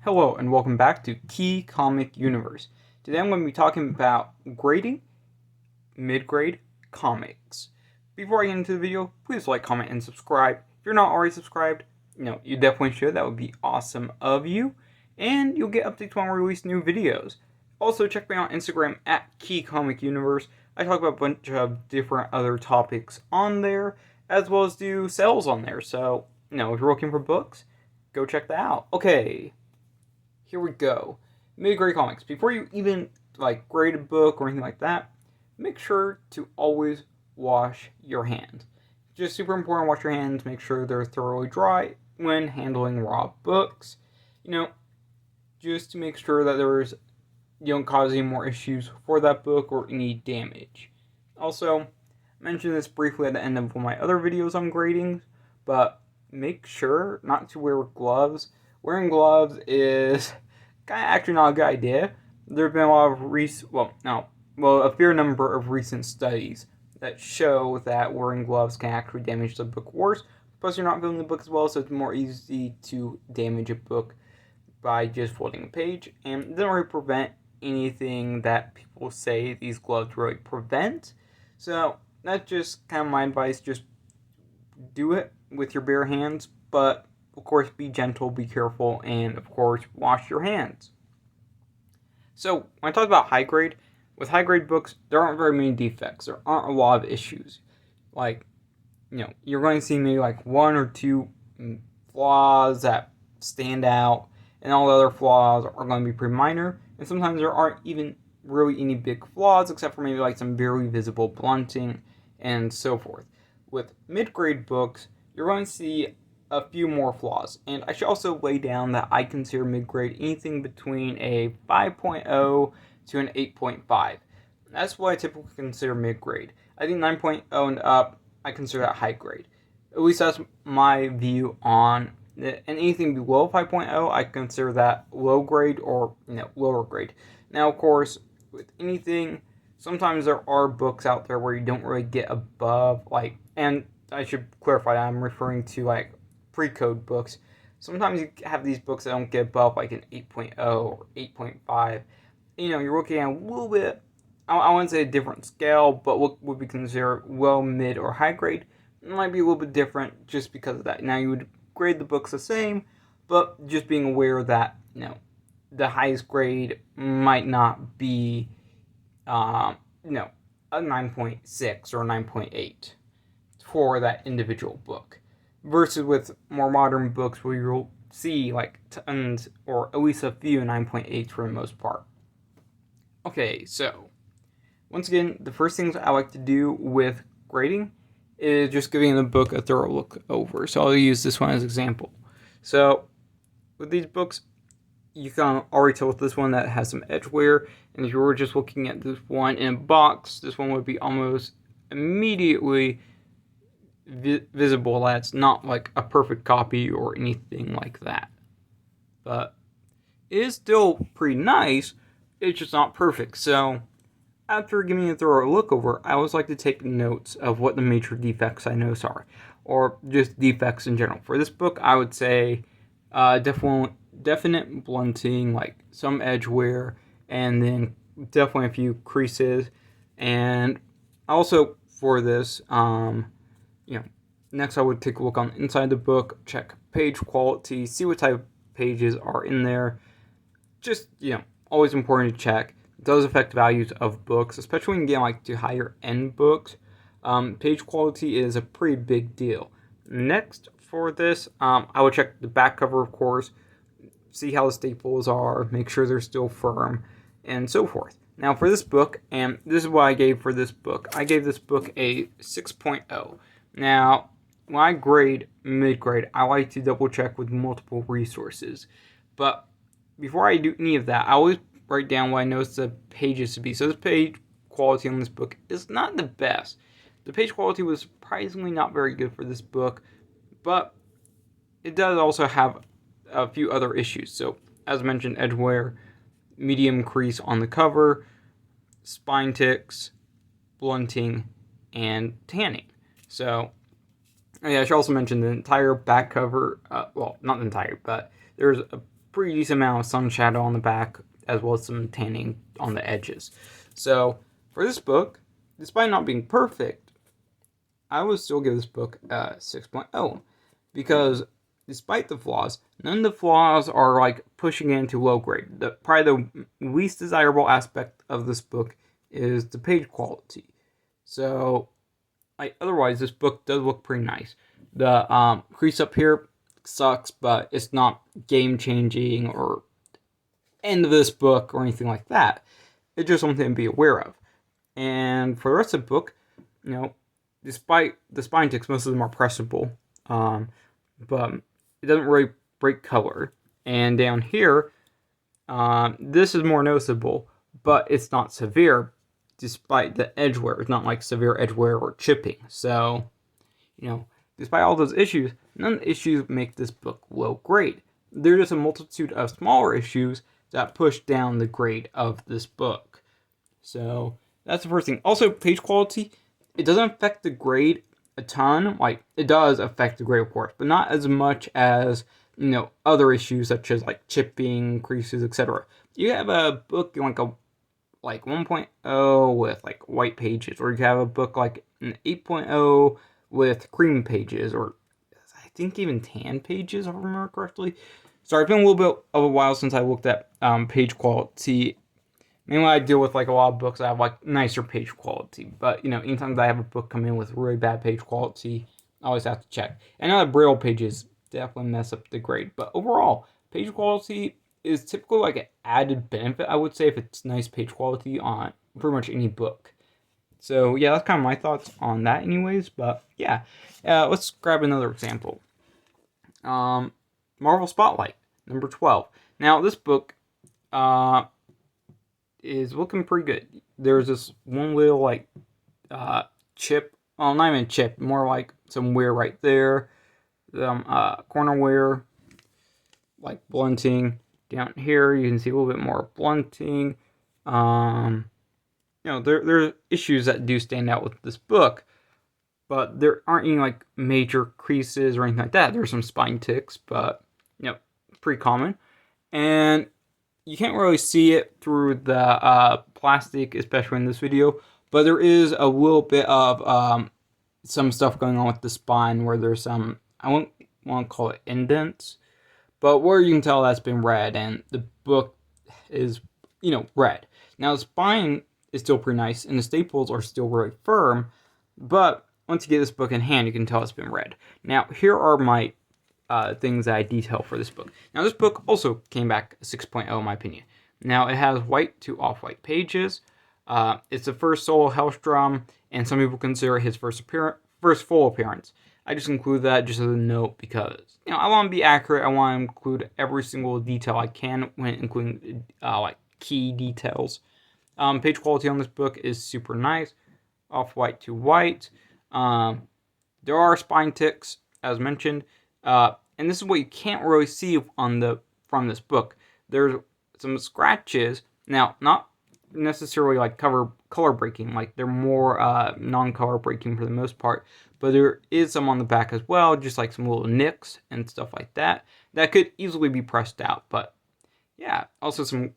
Hello and welcome back to Key Comic Universe. Today I'm going to be talking about grading mid-grade comics. Before I get into the video, please like, comment, and subscribe. If you're not already subscribed, you definitely should. That would be awesome of you. And you'll get updates when I release new videos. Also, check me out on Instagram at Key Comic Universe. I talk about a bunch of different other topics on there, as well as do sales on there. So, if you're looking for books, go check that out. Okay. Here we go. Mid-grade comics. Before you even grade a book or anything like that, make sure to always wash your hands. Just super important, wash your hands, make sure they're thoroughly dry when handling raw books. Just to make sure that you don't cause any more issues for that book or any damage. Also, I mentioned this briefly at the end of one of my other videos on grading, but make sure not to wear gloves. Wearing gloves is actually not a good idea. There have been a lot of a fair number of recent studies that show that wearing gloves can actually damage the book worse. Plus, you're not filling the book as well, so it's more easy to damage a book by just folding a page, and it doesn't really prevent anything that people say these gloves really prevent. So that's just kind of my advice. Just do it with your bare hands, but of course be gentle, be careful, and of course wash your hands. So when I talk about high grade, with high grade books, there aren't very many defects. There aren't a lot of issues. You're going to see maybe one or two flaws that stand out, and all the other flaws are going to be pretty minor. And sometimes there aren't even really any big flaws, except for maybe some very visible blunting and so forth. With mid-grade books, you're going to see a few more flaws. And I should also lay down that I consider mid-grade anything between a 5.0 to an 8.5. That's what I typically consider mid-grade. I think 9.0 and up, I consider that high grade. At least that's my view on it. And anything below 5.0, I consider that low grade or lower grade. Now, of course, with anything, sometimes there are books out there where you don't really get above, and I should clarify, I'm referring to pre-code books. Sometimes you have these books that don't get above an 8.0 or 8.5. You're looking at a little bit, I wouldn't say a different scale, but what would be considered low, mid, or high grade might be a little bit different just because of that. Now, you would grade the books the same, but just being aware that, the highest grade might not be, a 9.6 or 9.8 for that individual book. Versus with more modern books where you'll see tons or at least a few 9.8s for the most part. Okay, so once again, the first things I like to do with grading is just giving the book a thorough look over. So I'll use this one as an example. So with these books, you can already tell with this one that it has some edge wear, and if you were just looking at this one in a box, this one would be almost immediately visible that it's not a perfect copy or anything like that. But it is still pretty nice, it's just not perfect. So after giving a thorough look over, I always like to take notes of what the major defects I notice are, or just defects in general. For this book, I would say definite blunting, some edge wear, and then definitely a few creases. And also for this, next I would take a look on inside the book, check page quality, see what type of pages are in there. Just, always important to check. It does affect values of books, especially when you get to higher end books. Page quality is a pretty big deal. Next for this, I would check the back cover, of course, see how the staples are, make sure they're still firm, and so forth. Now for this book, and this is what I gave for this book, I gave this book a 6.0. Now, when I grade mid-grade, I like to double check with multiple resources. But before I do any of that, I always write down what I notice the pages to be. So this page quality on this book is not the best. The page quality was surprisingly not very good for this book, but it does also have a few other issues. So, as mentioned, edge wear, medium crease on the cover, spine ticks, blunting, and tanning. So, I should also mention the entire back cover, not the entire, but there's a pretty decent amount of sun shadow on the back, as well as some tanning on the edges. So for this book, despite not being perfect, I would still give this book a 6.0, because despite the flaws, none of the flaws are like pushing it into low grade. Probably the least desirable aspect of this book is the page quality. So, like, otherwise, this book does look pretty nice. The crease up here sucks, but it's not game changing or end of this book or anything like that. It's just something to be aware of. And for the rest of the book, despite the spine ticks, most of them are pressable, but it doesn't really break color. And down here, this is more noticeable, but it's not severe, despite the edge wear. It's not like severe edge wear or chipping. So, despite all those issues, none of the issues make this book low grade. There's just a multitude of smaller issues that push down the grade of this book. So that's the first thing. Also, page quality, it doesn't affect the grade a ton. Like, it does affect the grade, of course, but not as much as, other issues such as like chipping, creases, etc. You have a book like 1.0 with like white pages, or you have a book like an 8.0 with cream pages, or I think even tan pages, if I remember correctly. Sorry, it's been a little bit of a while since I looked at page quality. Mainly I deal with like a lot of books that have like nicer page quality, but anytime I have a book come in with really bad page quality, I always have to check. And now the Braille pages definitely mess up the grade, but overall, page quality is typically like an added benefit, I would say, if it's nice page quality on pretty much any book. So yeah, that's kind of my thoughts on that anyways, but yeah, let's grab another example. Marvel Spotlight, number 12. Now, this book is looking pretty good. There's this one little like chip, well, not even chip, more like some wear right there, corner wear, like blunting. Down here you can see a little bit more blunting. There are issues that do stand out with this book, but there aren't any like major creases or anything like that. There's some spine ticks, but it's pretty common, and you can't really see it through the plastic, especially in this video, but there is a little bit of some stuff going on with the spine where there's some, I won't want to call it indents, but where you can tell that's been read, and the book is, red. Now, the spine is still pretty nice, and the staples are still really firm, but once you get this book in hand, you can tell it's been read. Now, here are my things that I detail for this book. Now, this book also came back 6.0 in my opinion. Now, it has white to off-white pages. It's the first solo Hellstrom, and some people consider it his first full appearance. I just include that just as a note because, I want to be accurate. I want to include every single detail I can when including like key details. Page quality on this book is super nice, off-white to white. There are spine ticks, as mentioned. And this is what you can't really see from this book. There's some scratches. Now, not necessarily like color breaking, like they're more non-color breaking for the most part, but there is some on the back as well, just like some little nicks and stuff like that could easily be pressed out. But yeah, also some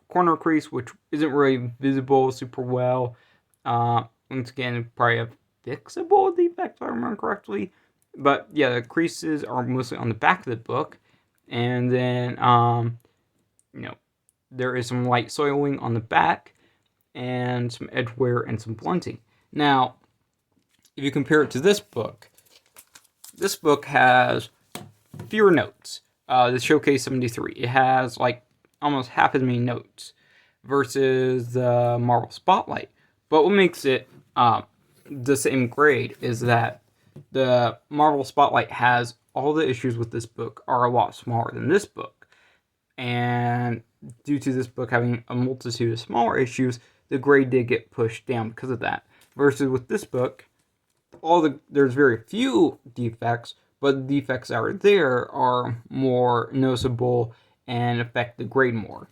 corner crease, which isn't really visible super well. Once again, probably a fixable defect if I remember correctly. But yeah, the creases are mostly on the back of the book, and then there is some light soiling on the back, and some edge wear and some blunting. Now, if you compare it to this book has fewer notes. The Showcase 73, it has like almost half as many notes versus the Marvel Spotlight. But what makes it the same grade is that the Marvel Spotlight has all the issues with this book are a lot smaller than this book. And due to this book having a multitude of smaller issues, the grade did get pushed down because of that. Versus with this book, there's very few defects, but the defects that are there are more noticeable and affect the grade more.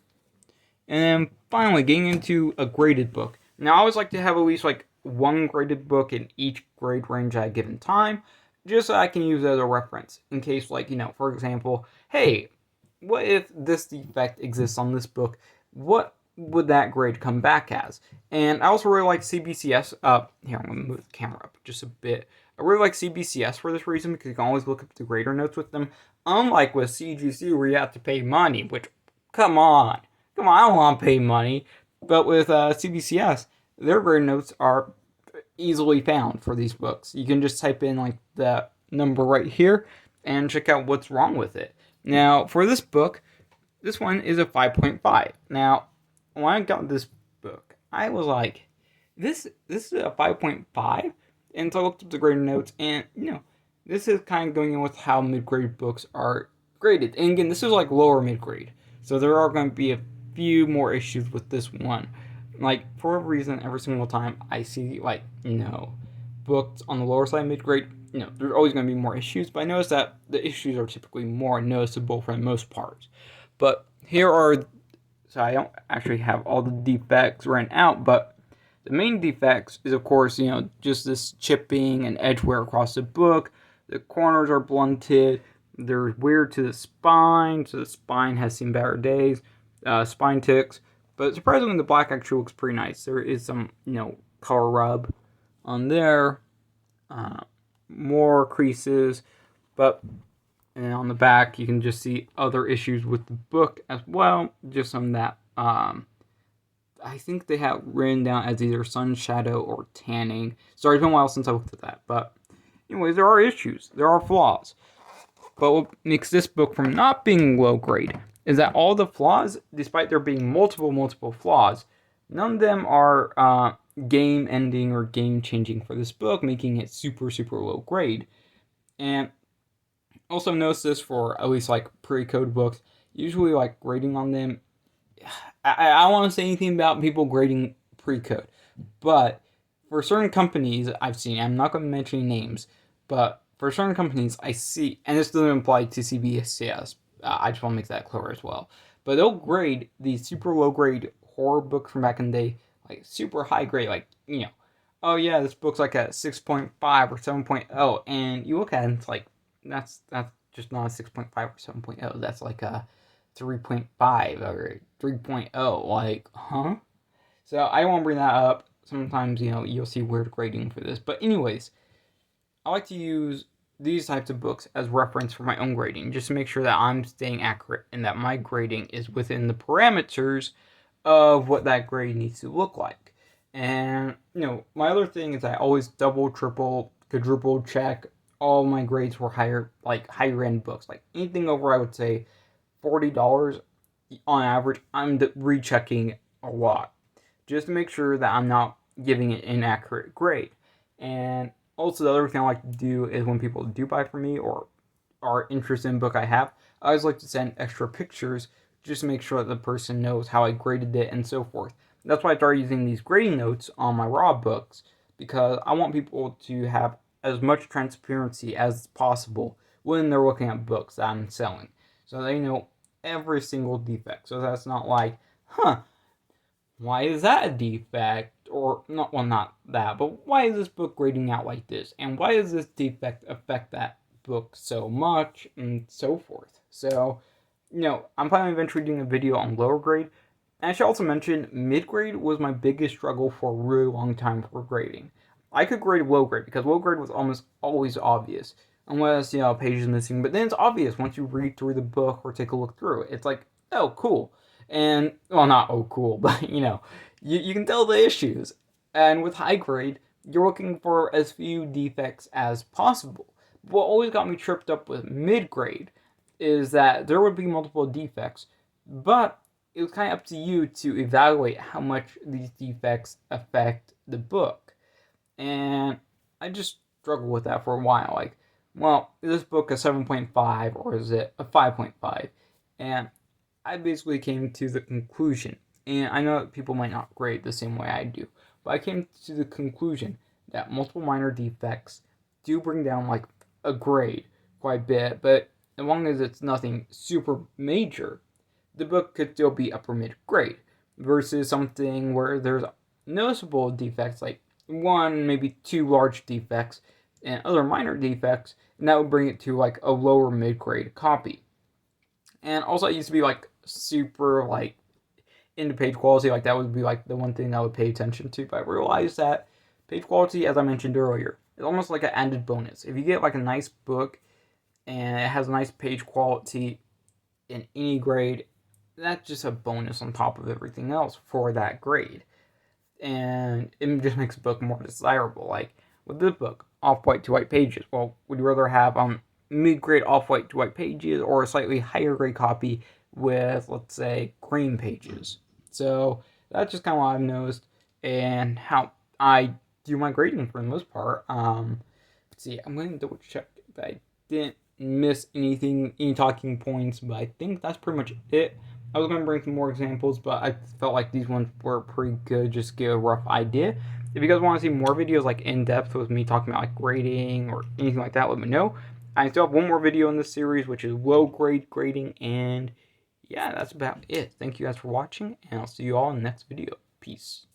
And then finally, getting into a graded book. Now, I always like to have at least like one graded book in each grade range at a given time, just so I can use it as a reference in case, like, for example, hey, what if this defect exists on this book? What would that grade come back as? And I also really like CBCS. Here, I'm going to move the camera up just a bit. I really like CBCS for this reason because you can always look up the grader notes with them. Unlike with CGC where you have to pay money, which, come on, I don't want to pay money. But with CBCS, their grade notes are easily found for these books. You can just type in like the number right here and check out what's wrong with it. Now, for this book, this one is a 5.5. Now, when I got this book, I was like, this is a 5.5? And so I looked up the grader notes, and, this is kind of going in with how mid-grade books are graded. And again, this is like lower mid-grade. So there are going to be a few more issues with this one. Like, for whatever reason, every single time I see, books on the lower side mid-grade, there's always going to be more issues. But I noticed that the issues are typically more noticeable for the most part. But here are, so I don't actually have all the defects written out, but the main defects is, of course, just this chipping and edge wear across the book. The corners are blunted. They're weird to the spine, so the spine has seen better days. Spine ticks. But surprisingly, the black actually looks pretty nice. There is some, color rub on there. More creases. And on the back, you can just see other issues with the book as well. Just some that I think they have written down as either sun shadow or tanning. Sorry, it's been a while since I looked at that. But anyways, there are issues. There are flaws. But what makes this book from not being low grade is that all the flaws, despite there being multiple flaws, none of them are game ending or game changing for this book, making it super low grade. And also notice this for at least pre-code books. Usually grading on them, I don't want to say anything about people grading pre-code, but for certain companies I've seen, I'm not going to mention names, but for certain companies I see, and this doesn't apply to CBCS, I just want to make that clear as well, but they'll grade these super low grade horror books from back in the day, super high grade, oh yeah, this book's a 6.5 or 7.0, and you look at it and it's that's just not a 6.5 or 7.0, that's a 3.5 or 3.0, huh? So I won't bring that up. Sometimes, you'll see weird grading for this. But anyways, I like to use these types of books as reference for my own grading, just to make sure that I'm staying accurate and that my grading is within the parameters of what that grade needs to look like. And, my other thing is I always double, triple, quadruple check all my grades for higher end books. Anything over, I would say, $40 on average, I'm rechecking a lot just to make sure that I'm not giving an inaccurate grade. And also the other thing I like to do is when people do buy from me or are interested in a book I have, I always like to send extra pictures just to make sure that the person knows how I graded it and so forth. That's why I started using these grading notes on my raw books, because I want people to have as much transparency as possible when they're looking at books that I'm selling, so they know every single defect. So that's not why is that a defect? Or not that, but why is this book grading out like this? And why does this defect affect that book so much? And so forth. So, I'm planning on eventually doing a video on lower grade. And I should also mention, mid-grade was my biggest struggle for a really long time for grading. I could grade low grade because low grade was almost always obvious. Unless, a page is missing. But then it's obvious once you read through the book or take a look through it. It's oh, cool. And, well, not oh, cool, but, you can tell the issues. And with high grade, you're looking for as few defects as possible. What always got me tripped up with mid grade is that there would be multiple defects, but it was kind of up to you to evaluate how much these defects affect the book. And I just struggled with that for a while. Is this book a 7.5 or is it a 5.5? And I basically came to the conclusion, and I know that people might not grade the same way I do, but I came to the conclusion that multiple minor defects do bring down a grade quite a bit, but as long as it's nothing super major, the book could still be upper mid grade, versus something where there's noticeable defects, one, maybe two large defects, and other minor defects, and that would bring it to a lower mid grade copy. And also I used to be like super like into page quality, like that would be like the one thing I would pay attention to, but I realized that page quality, as I mentioned earlier, is almost like an added bonus. If you get like a nice book and it has a nice page quality in any grade, that's just a bonus on top of everything else for that grade. And it just makes a book more desirable. Like with this book, off-white to white pages. Well, would you rather have mid-grade off-white to white pages or a slightly higher grade copy with, let's say, green pages? So that's just kind of what I've noticed and how I do my grading for the most part. Let's see, I'm going to double check if I didn't miss anything, any talking points, but I think that's pretty much it. I was going to bring some more examples, but I felt like these ones were pretty good just to get a rough idea. If you guys want to see more videos like in depth with me talking about like grading or anything like that, let me know. I still have one more video in this series, which is low grade grading, and yeah, that's about it. Thank you guys for watching, and I'll see you all in the next video. Peace.